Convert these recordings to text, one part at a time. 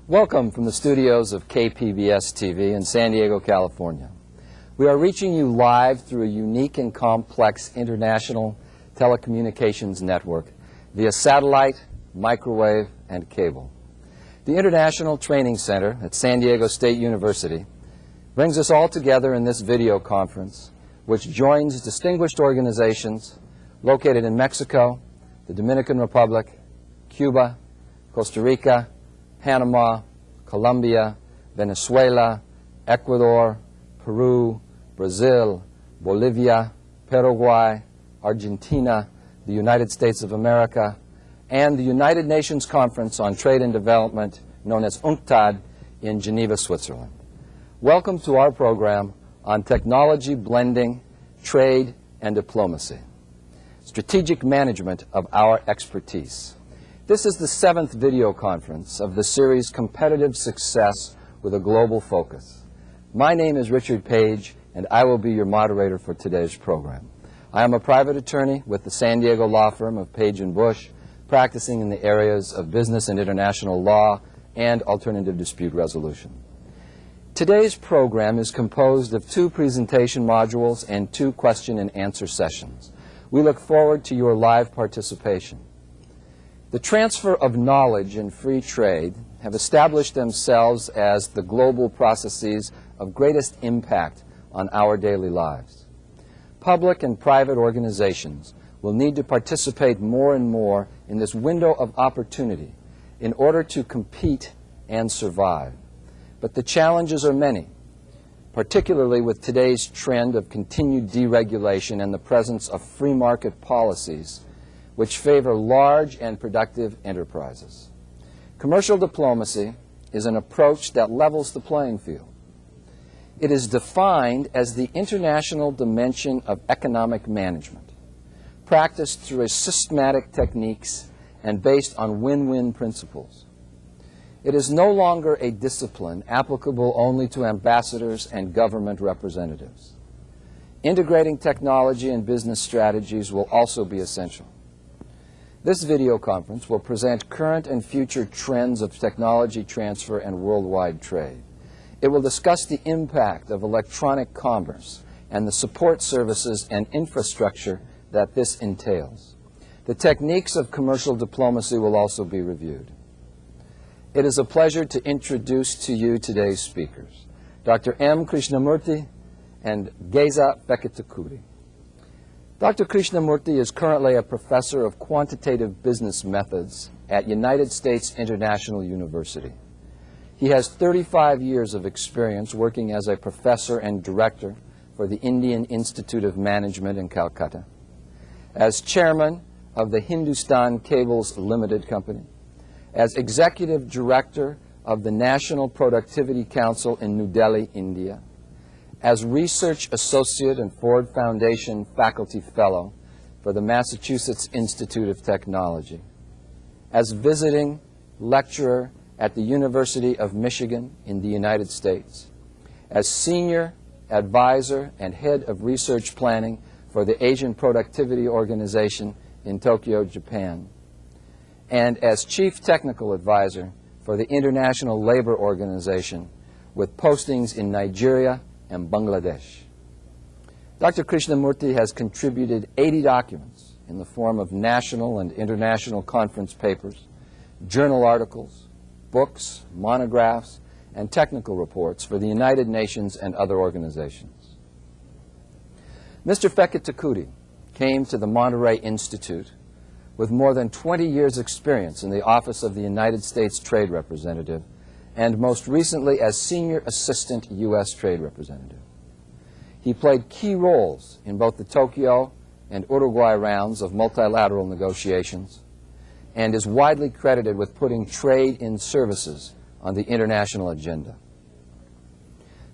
Welcome from the studios of KPBS TV in San Diego, California. We are reaching you live through a unique and complex international telecommunications network via satellite, microwave, and cable. The International Training Center at San Diego State University brings us all together in this video conference, which joins distinguished organizations located in Mexico, the Dominican Republic, Cuba, Costa Rica, Panama, Colombia, Venezuela, Ecuador, Peru, Brazil, Bolivia, Paraguay, Argentina, the United States of America, and the United Nations Conference on Trade and Development, known as UNCTAD, in Geneva, Switzerland. Welcome to our program on technology blending, trade, and diplomacy, strategic management of our expertise. This is the 7th video conference of the series Competitive Success with a Global Focus. My name is Richard Page, and I will be your moderator for today's program. I am a private attorney with the San Diego law firm of Page & Bush, practicing in the areas of business and international law and alternative dispute resolution. Today's program is composed of 2 presentation modules and 2 question and answer sessions. We look forward to your live participation. The transfer of knowledge and free trade have established themselves as the global processes of greatest impact on our daily lives. Public and private organizations will need to participate more and more in this window of opportunity in order to compete and survive. But the challenges are many, particularly with today's trend of continued deregulation and the presence of free market policies which favor large and productive enterprises. Commercial diplomacy is an approach that levels the playing field. It is defined as the international dimension of economic management, practiced through systematic techniques and based on win-win principles. It is no longer a discipline applicable only to ambassadors and government representatives. Integrating technology and business strategies will also be essential. This video conference will present current and future trends of technology transfer and worldwide trade. It will discuss the impact of electronic commerce and the support services and infrastructure that this entails. The techniques of commercial diplomacy will also be reviewed. It is a pleasure to introduce to you today's speakers, Dr. M. Krishnamurthy and Geza Feketukuri. Dr. Krishnamurthy is currently a professor of quantitative business methods at United States International University. He has 35 years of experience working as a professor and director for the Indian Institute of Management in Calcutta, as chairman of the Hindustan Cables Limited Company, as executive director of the National Productivity Council in New Delhi, India, as Research Associate and Ford Foundation Faculty Fellow for the Massachusetts Institute of Technology, as visiting lecturer at the University of Michigan in the United States, as Senior Advisor and Head of Research Planning for the Asian Productivity Organization in Tokyo, Japan, and as Chief Technical Advisor for the International Labor Organization with postings in Nigeria and Bangladesh. Dr. Krishnamurthy has contributed 80 documents in the form of national and international conference papers, journal articles, books, monographs, and technical reports for the United Nations and other organizations. Mr. Feketukuri came to the Monterey Institute with more than 20 years' experience in the Office of the United States Trade Representative and most recently as Senior Assistant U.S. Trade Representative. He played key roles in both the Tokyo and Uruguay rounds of multilateral negotiations and is widely credited with putting trade in services on the international agenda.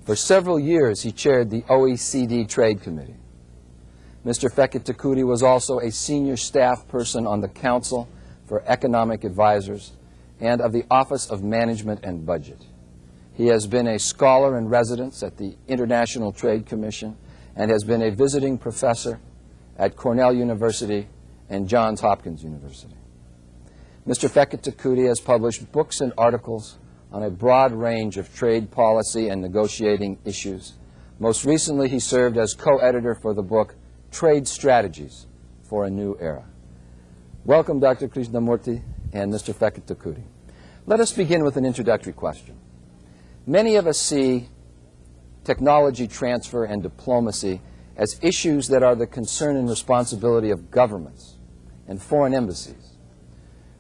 For several years, he chaired the OECD Trade Committee. Mr. Feket Tekudi was also a senior staff person on the Council for Economic Advisors and of the Office of Management and Budget. He has been a scholar in residence at the International Trade Commission and has been a visiting professor at Cornell University and Johns Hopkins University. Mr. Feket Tekudi has published books and articles on a broad range of trade policy and negotiating issues. Most recently, he served as co-editor for the book Trade Strategies for a New Era. Welcome, Dr. Krishnamurti and Mr. Feket Tekudi. Let us begin with an introductory question. Many of us see technology transfer and diplomacy as issues that are the concern and responsibility of governments and foreign embassies.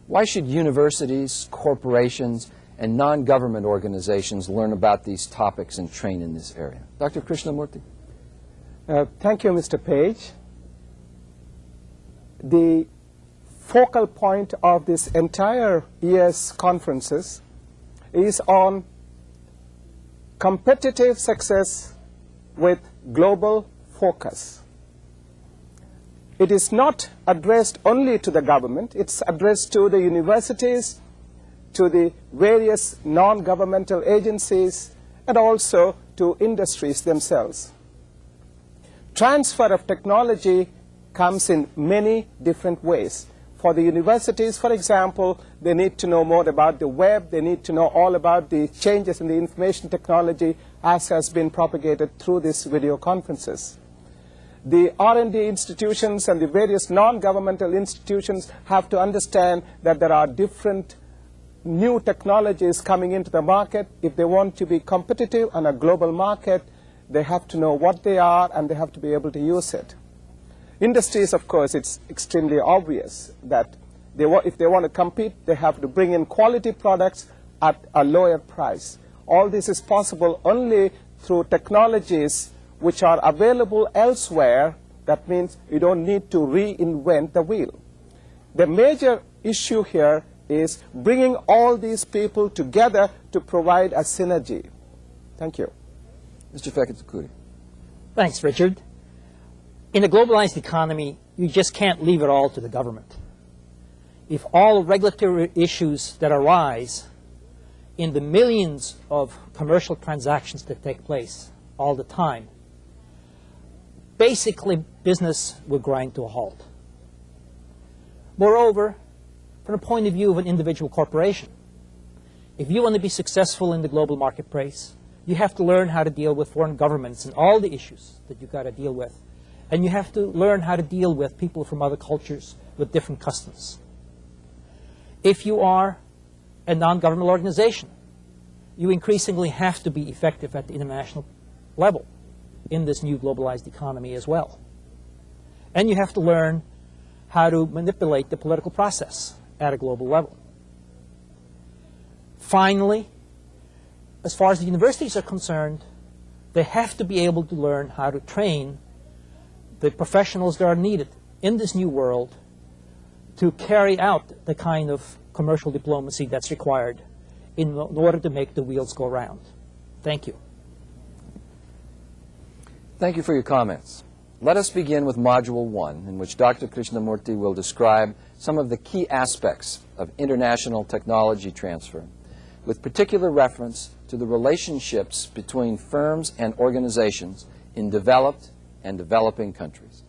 Why should universities, corporations, and non-government organizations learn about these topics and train in this area? Dr. Krishnamurti. Thank you, Mr. Page. The focal point of this entire year's conferences is on competitive success with global focus. It is not addressed only to the government. It's addressed to the universities, to the various non-governmental agencies, and also to industries themselves. Transfer of technology comes in many different ways. For the universities, for example, they need to know more about the web. They need to know all about the changes in the information technology as has been propagated through these video conferences. The R&D institutions and the various non-governmental institutions have to understand that there are different new technologies coming into the market. If they want to be competitive on a global market, they have to know what they are and they have to be able to use it. Industries, of course, it's extremely obvious that if they want to compete, they have to bring in quality products at a lower price. All this is possible only through technologies which are available elsewhere. That means you don't need to reinvent the wheel. The major issue here is bringing all these people together to provide a synergy. Thank you. Mr. Feket Tekudi. Thanks, Richard. In a globalized economy, you just can't leave it all to the government. If all regulatory issues that arise in the millions of commercial transactions that take place all the time, basically business would grind to a halt. Moreover, from the point of view of an individual corporation, if you want to be successful in the global marketplace, you have to learn how to deal with foreign governments and all the issues that you've got to deal with. And you have to learn how to deal with people from other cultures with different customs. If you are a non-governmental organization, you increasingly have to be effective at the international level in this new globalized economy as well. And you have to learn how to manipulate the political process at a global level. Finally, as far as the universities are concerned, they have to be able to learn how to train the professionals that are needed in this new world to carry out the kind of commercial diplomacy that's required in order to make the wheels go round. Thank you. Thank you for your comments. Let us begin with Module 1, in which Dr. Krishnamurti will describe some of the key aspects of international technology transfer, with particular reference to the relationships between firms and organizations in developed and developing countries.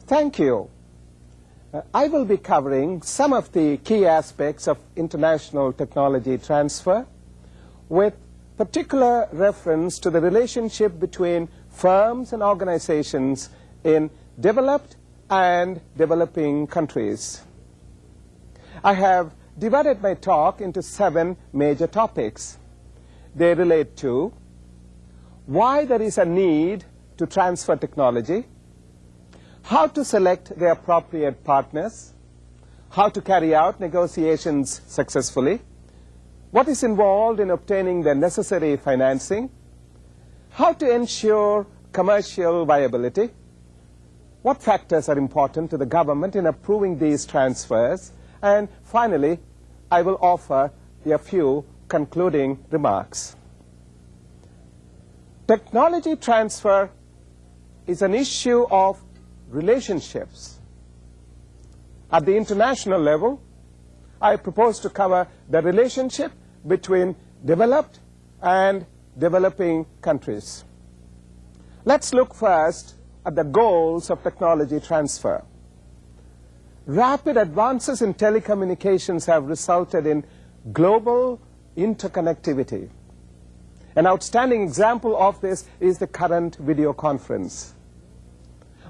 Thank you. I will be covering some of the key aspects of international technology transfer with particular reference to the relationship between firms and organizations in developed and developing countries. I have divided my talk into 7 major topics. They relate to why there is a need to transfer technology, how to select the appropriate partners, how to carry out negotiations successfully, what is involved in obtaining the necessary financing, How to ensure commercial viability? What factors are important to the government in approving these transfers? And finally, I will offer a few concluding remarks. Technology transfer is an issue of relationships. At the international level, I propose to cover the relationship between developed and developing countries. Let's look first at the goals of technology transfer. Rapid advances in telecommunications have resulted in global interconnectivity. An outstanding example of this is the current video conference.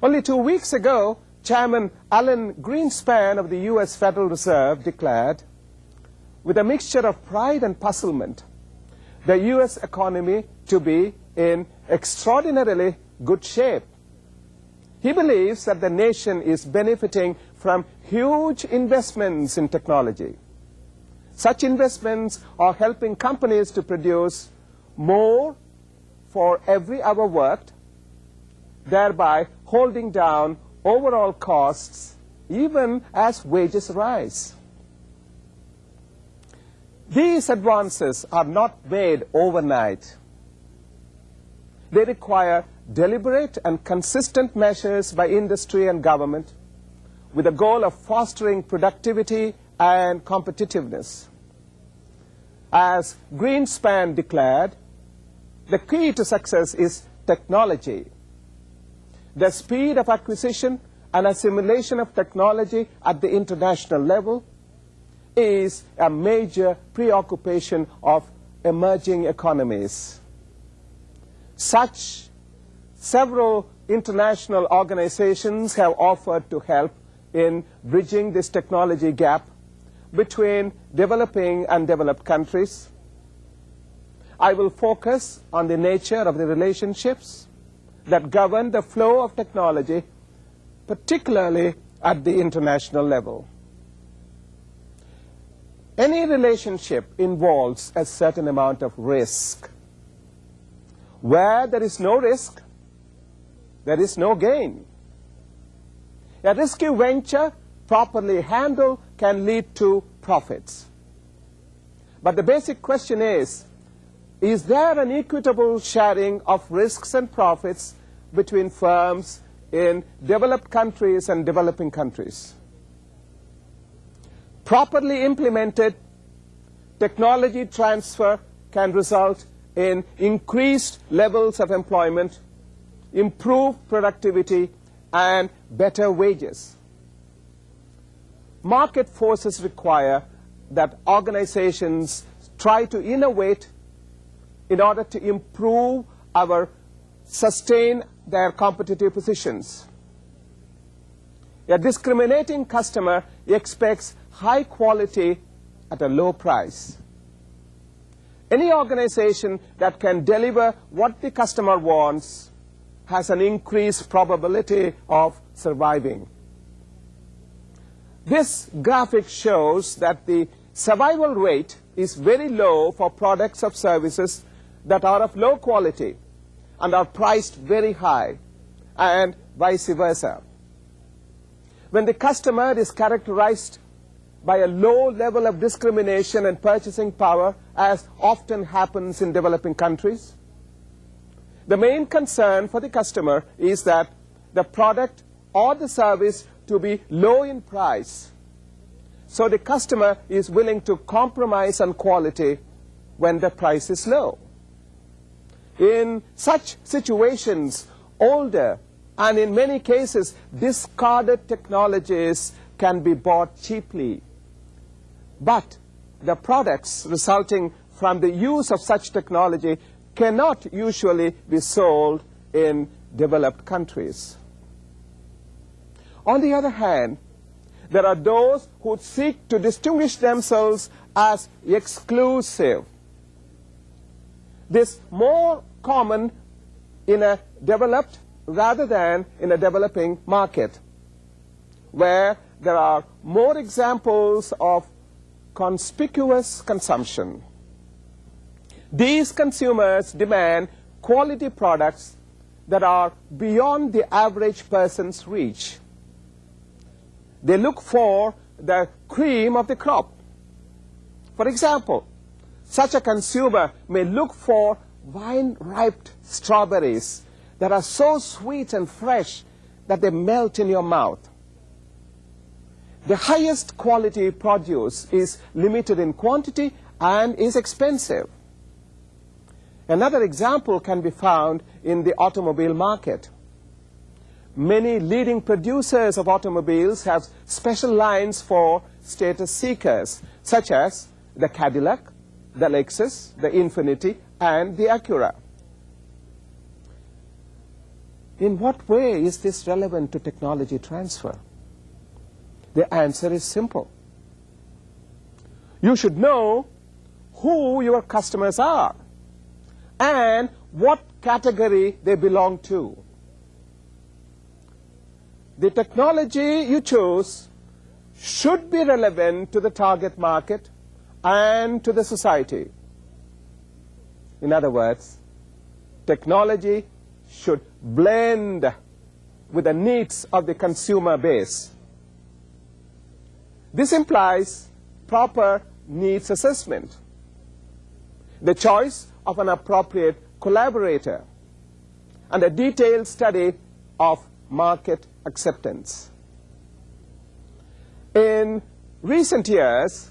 Only 2 weeks ago, Chairman Alan Greenspan of the US Federal Reserve declared, with a mixture of pride and puzzlement, the US economy to be in extraordinarily good shape. He believes that the nation is benefiting from huge investments in technology. Such investments are helping companies to produce more for every hour worked, thereby holding down overall costs even as wages rise. These advances are not made overnight. They require deliberate and consistent measures by industry and government with the goal of fostering productivity and competitiveness. As Greenspan declared, the key to success is technology. The speed of acquisition and assimilation of technology at the international level is a major preoccupation of emerging economies. Several international organizations have offered to help in bridging this technology gap between developing and developed countries. I will focus on the nature of the relationships that govern the flow of technology, particularly at the international level. Any relationship involves a certain amount of risk. Where there is no risk, there is no gain. A risky venture, properly handled, can lead to profits. But the basic question is there an equitable sharing of risks and profits between firms in developed countries and developing countries? Properly implemented, technology transfer can result in increased levels of employment, improved productivity, and better wages. Market forces require that organizations try to innovate in order to improve sustain their competitive positions. A discriminating customer expects high quality at a low price. Any organization that can deliver what the customer wants has an increased probability of surviving. This graphic shows that the survival rate is very low for products or services that are of low quality and are priced very high, and vice versa. When the customer is characterized by a low level of discrimination and purchasing power, as often happens in developing countries, the main concern for the customer is that the product or the service to be low in price. So the customer is willing to compromise on quality when the price is low. In such situations, older and in many cases discarded technologies can be bought cheaply. But the products resulting from the use of such technology cannot usually be sold in developed countries. On the other hand, there are those who seek to distinguish themselves as exclusive. This is more common in a developed rather than in a developing market, where there are more examples of conspicuous consumption. These consumers demand quality products that are beyond the average person's reach. They look for the cream of the crop. For example, such a consumer may look for vine-ripe strawberries that are so sweet and fresh that they melt in your mouth. The highest quality produce is limited in quantity and is expensive. Another example can be found in the automobile market. Many leading producers of automobiles have special lines for status seekers, such as the Cadillac, the Lexus, the Infiniti, and the Acura. In what way is this relevant to technology transfer? The answer is simple. You should know who your customers are and what category they belong to. The technology you choose should be relevant to the target market and to the society. In other words, technology should blend with the needs of the consumer base. This implies proper needs assessment, the choice of an appropriate collaborator, and a detailed study of market acceptance. In recent years,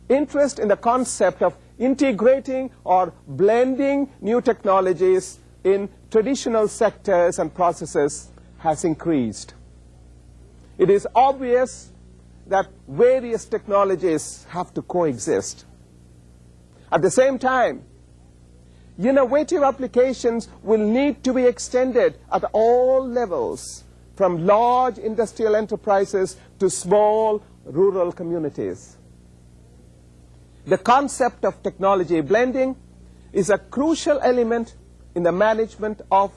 interest in the concept of integrating or blending new technologies in traditional sectors and processes has increased. It is obvious that various technologies have to coexist. At the same time, innovative applications will need to be extended at all levels, from large industrial enterprises to small rural communities. The concept of technology blending is a crucial element in the management of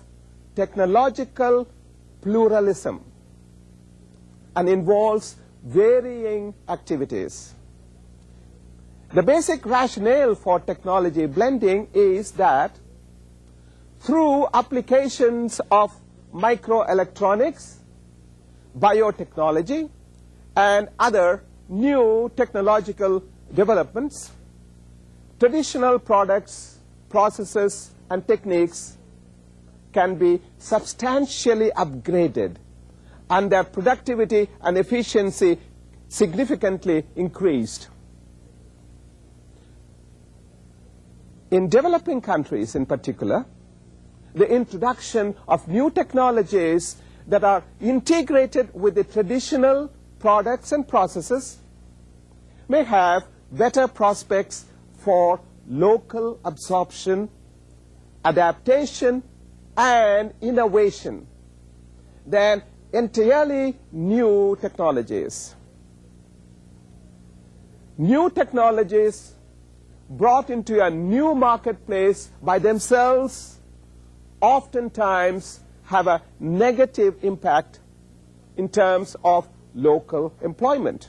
technological pluralism and involves varying activities. The basic rationale for technology blending is that through applications of microelectronics, biotechnology, and other new technological developments, traditional products, processes, and techniques can be substantially upgraded and their productivity and efficiency significantly increased. In developing countries in particular, the introduction of new technologies that are integrated with the traditional products and processes may have better prospects for local absorption, adaptation, and innovation than entirely new technologies. New technologies brought into a new marketplace by themselves oftentimes have a negative impact in terms of local employment.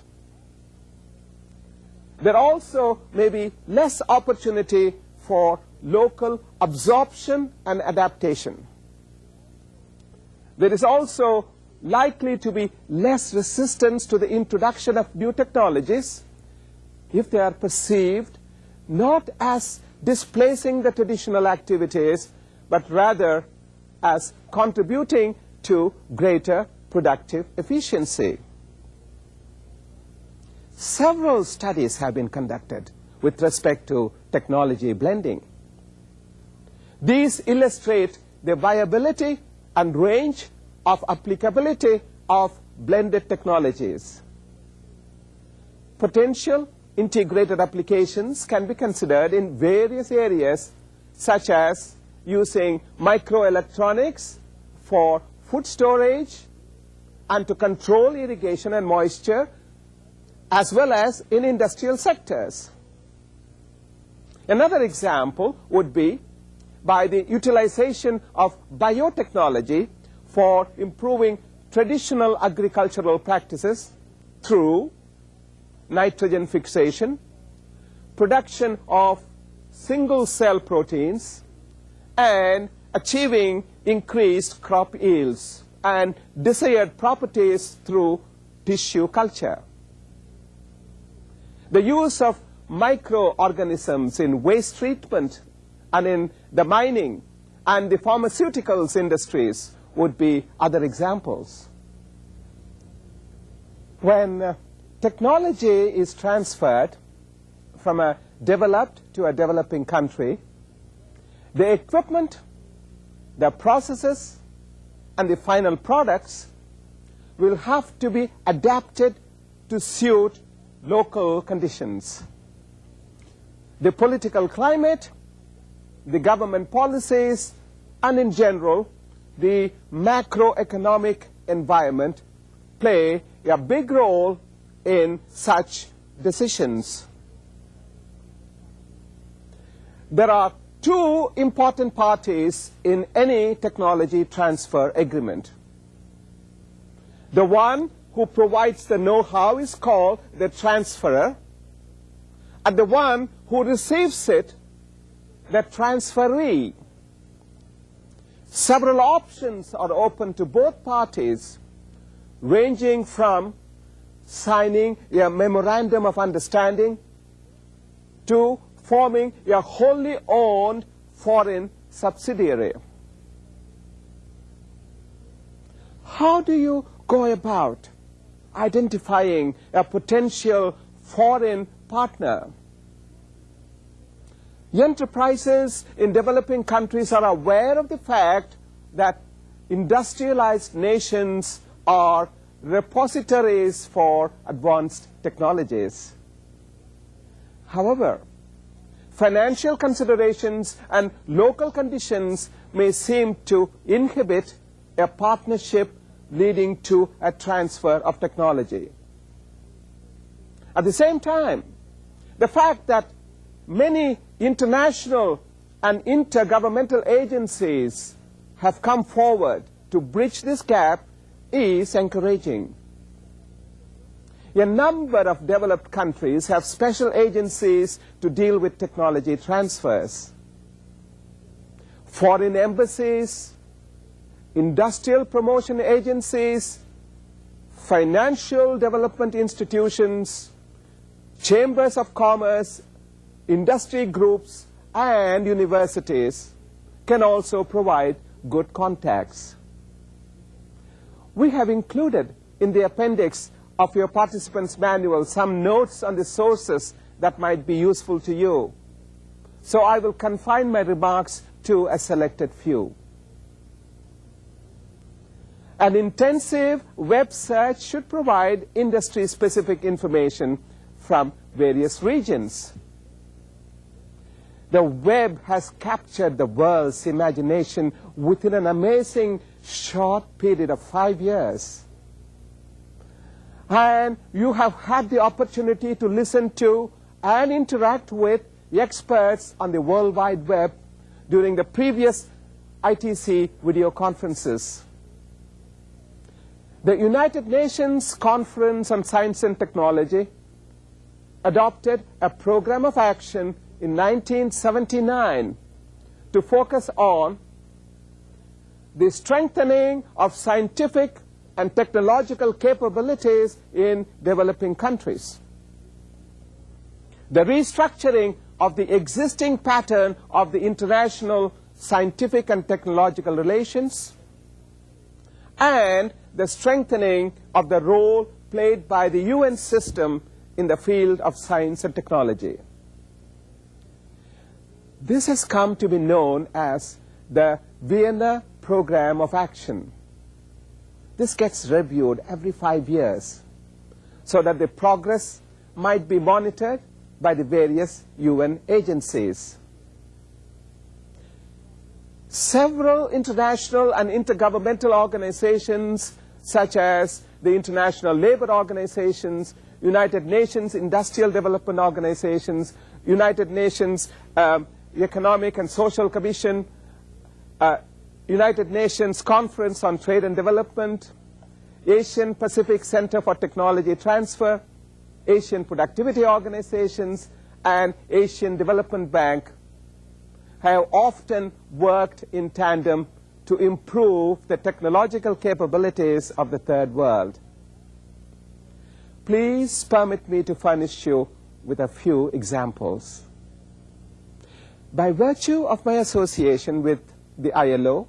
There also may be less opportunity for local absorption and adaptation. There is also likely to be less resistance to the introduction of new technologies if they are perceived not as displacing the traditional activities, but rather as contributing to greater productive efficiency. Several studies have been conducted with respect to technology blending. These illustrate the viability and range of applicability of blended technologies. Potential integrated applications can be considered in various areas, such as using microelectronics for food storage and to control irrigation and moisture, as well as in industrial sectors. Another example would be by the utilization of biotechnology for improving traditional agricultural practices through nitrogen fixation, production of single-cell proteins, and achieving increased crop yields and desired properties through tissue culture. The use of microorganisms in waste treatment and in the mining and the pharmaceuticals industries would be other examples. When technology is transferred from a developed to a developing country, the equipment, the processes, and the final products will have to be adapted to suit local conditions. The political climate, the government policies, and in general, the macroeconomic environment play a big role in such decisions. There are two important parties in any technology transfer agreement. The one who provides the know-how is called the transferor, and the one who receives it, the transferee. Several options are open to both parties, ranging from signing a memorandum of understanding to forming a wholly owned foreign subsidiary. How do you go about identifying a potential foreign partner? Enterprises in developing countries are aware of the fact that industrialized nations are repositories for advanced technologies. However, financial considerations and local conditions may seem to inhibit a partnership leading to a transfer of technology. At the same time, the fact that many international and intergovernmental agencies have come forward to bridge this gap is encouraging. A number of developed countries have special agencies to deal with technology transfers. Foreign embassies, industrial promotion agencies, financial development institutions, chambers of commerce, industry groups, and universities can also provide good contacts. We have included in the appendix of your participants' manual some notes on the sources that might be useful to you. So I will confine my remarks to a selected few. An intensive web search should provide industry-specific information from various regions. The web has captured the world's imagination within an amazing short period of 5 years. And you have had the opportunity to listen to and interact with experts on the World Wide Web during the previous ITC video conferences. The United Nations Conference on Science and Technology adopted a program of action in 1979 to focus on the strengthening of scientific and technological capabilities in developing countries, the restructuring of the existing pattern of the international scientific and technological relations, and the strengthening of the role played by the UN system in the field of science and technology. This has come to be known as the Vienna Program of Action. This gets reviewed every 5 years so that the progress might be monitored by the various UN agencies. Several international and intergovernmental organizations such as the International Labour Organizations, United Nations Industrial Development Organizations, United Nations Economic and Social Commission, United Nations Conference on Trade and Development, Asian Pacific Center for Technology Transfer, Asian Productivity Organizations, and Asian Development Bank have often worked in tandem to improve the technological capabilities of the third world. Please permit me to furnish you with a few examples. By virtue of my association with the ILO,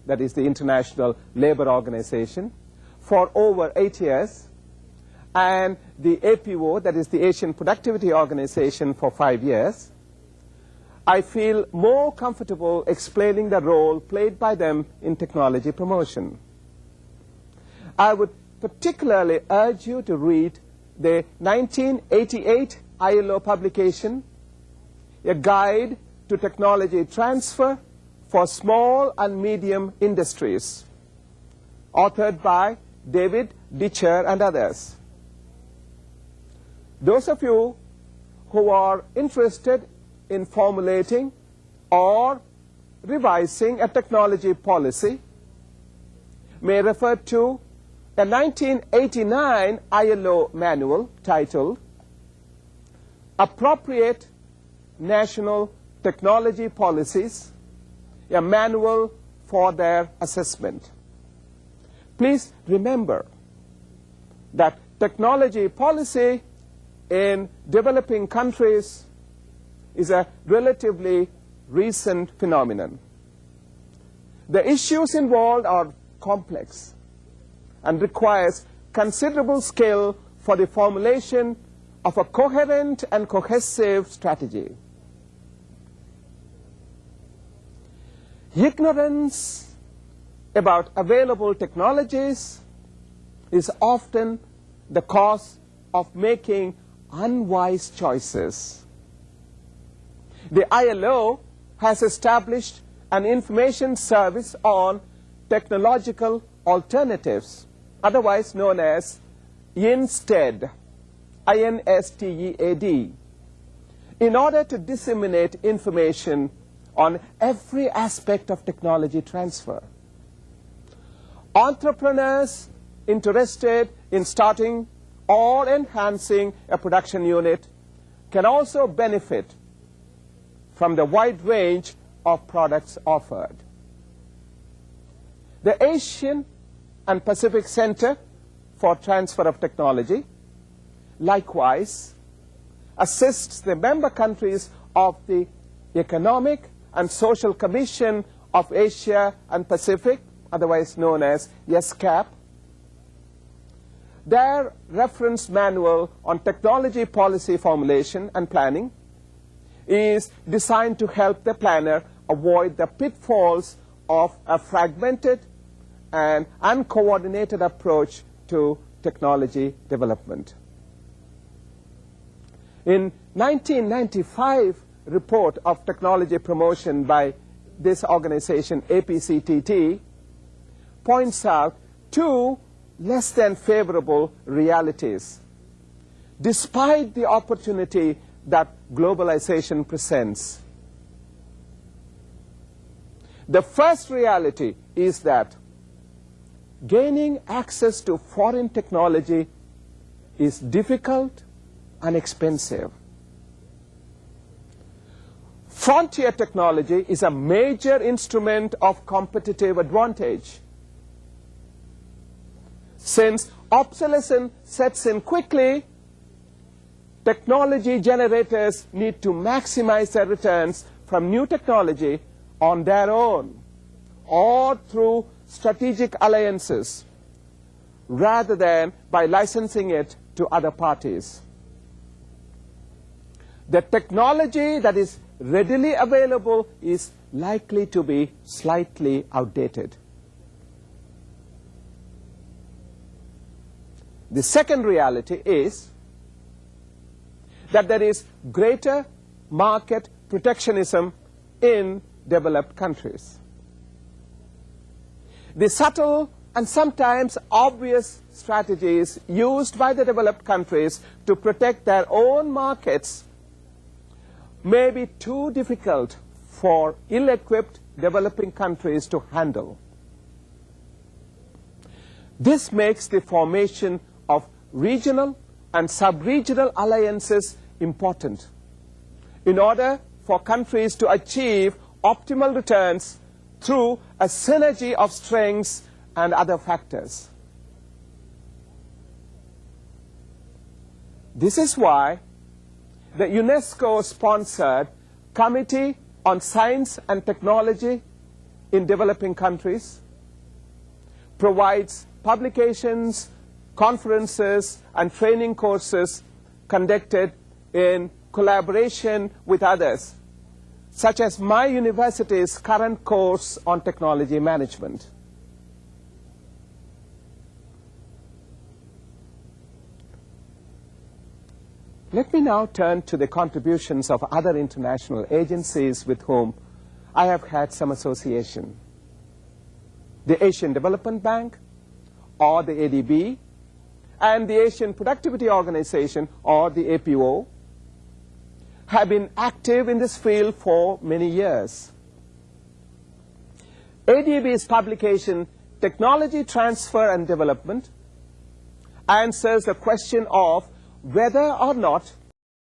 that is the International Labour Organization, for over 8 years, and the APO, that is the Asian Productivity Organization, for 5 years, I feel more comfortable explaining the role played by them in technology promotion. I would particularly urge you to read the 1988 ILO publication, A Guide to Technology Transfer for Small and Medium Industries, authored by David Ditcher and others. Those of you who are interested in formulating or revising a technology policy may refer to a 1989 ILO manual titled Appropriate National Technology Policies, a manual for their assessment. Please remember that technology policy in developing countries is a relatively recent phenomenon. The issues involved are complex and requires considerable skill for the formulation of a coherent and cohesive strategy. Ignorance about available technologies is often the cause of making unwise choices. The ILO has established an information service on technological alternatives, otherwise known as INSTEAD, INSTEAD, in order to disseminate information on every aspect of technology transfer. Entrepreneurs interested in starting or enhancing a production unit can also benefit from the wide range of products offered. The Asian and Pacific Center for Transfer of Technology likewise assists the member countries of the Economic and Social Commission of Asia and Pacific, otherwise known as ESCAP. Their reference manual on technology policy formulation and planning is designed to help the planner avoid the pitfalls of a fragmented and uncoordinated approach to technology development. In 1995 report of technology promotion by this organization, APCTT, points out two less than favorable realities, despite the opportunity that globalization presents. The first reality is that gaining access to foreign technology is difficult and expensive. Frontier technology is a major instrument of competitive advantage. Since obsolescence sets in quickly, technology generators need to maximize their returns from new technology on their own or through strategic alliances rather than by licensing it to other parties. The technology that is readily available is likely to be slightly outdated. The second reality is that there is greater market protectionism in developed countries. The subtle and sometimes obvious strategies used by the developed countries to protect their own markets may be too difficult for ill-equipped developing countries to handle. This makes the formation of regional and sub-regional alliances important in order for countries to achieve optimal returns through a synergy of strengths and other factors. This is why the UNESCO-sponsored Committee on Science and Technology in Developing Countries provides publications, conferences, and training courses conducted in collaboration with others, such as my university's current course on technology management. Let me now turn to the contributions of other international agencies with whom I have had some association. The Asian Development Bank, or the ADB, and the Asian Productivity Organization, or the APO, have been active in this field for many years. ADB's publication, Technology Transfer and Development, answers the question of whether or not